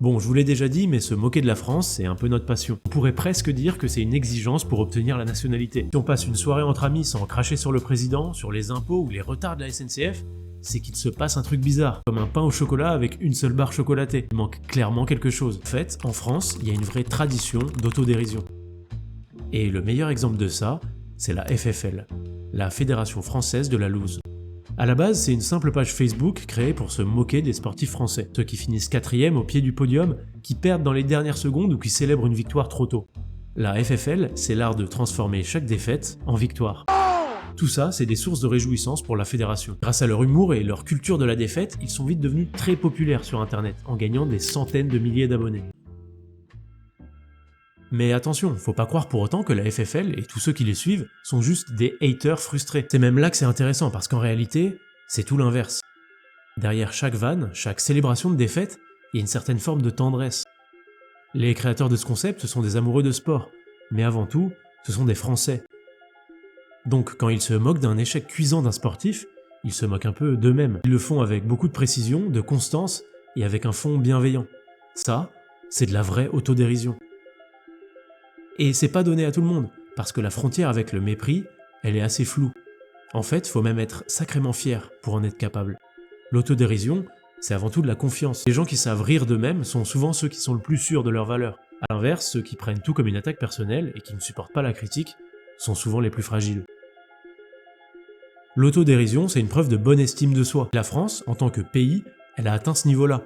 Bon, je vous l'ai déjà dit, mais se moquer de la France, c'est un peu notre passion. On pourrait presque dire que c'est une exigence pour obtenir la nationalité. Si on passe une soirée entre amis sans cracher sur le président, sur les impôts ou les retards de la SNCF, c'est qu'il se passe un truc bizarre, comme un pain au chocolat avec une seule barre chocolatée. Il manque clairement quelque chose. En fait, en France, il y a une vraie tradition d'autodérision. Et le meilleur exemple de ça, c'est la FFL, la Fédération Française de la Loose. À la base, c'est une simple page Facebook créée pour se moquer des sportifs français, ceux qui finissent 4e au pied du podium, qui perdent dans les dernières secondes ou qui célèbrent une victoire trop tôt. La FFL, c'est l'art de transformer chaque défaite en victoire. Tout ça, c'est des sources de réjouissance pour la fédération. Grâce à leur humour et leur culture de la défaite, ils sont vite devenus très populaires sur internet, en gagnant des centaines de milliers d'abonnés. Mais attention, faut pas croire pour autant que la FFL et tous ceux qui les suivent sont juste des haters frustrés. C'est même là que c'est intéressant, parce qu'en réalité, c'est tout l'inverse. Derrière chaque vanne, chaque célébration de défaite, il y a une certaine forme de tendresse. Les créateurs de ce concept, ce sont des amoureux de sport, mais avant tout, ce sont des Français. Donc quand ils se moquent d'un échec cuisant d'un sportif, ils se moquent un peu d'eux-mêmes. Ils le font avec beaucoup de précision, de constance et avec un fond bienveillant. Ça, c'est de la vraie autodérision. Et c'est pas donné à tout le monde, parce que la frontière avec le mépris, elle est assez floue. En fait, faut même être sacrément fier pour en être capable. L'autodérision, c'est avant tout de la confiance. Les gens qui savent rire d'eux-mêmes sont souvent ceux qui sont le plus sûrs de leur valeur. À l'inverse, ceux qui prennent tout comme une attaque personnelle et qui ne supportent pas la critique sont souvent les plus fragiles. L'autodérision, c'est une preuve de bonne estime de soi. La France, en tant que pays, elle a atteint ce niveau-là.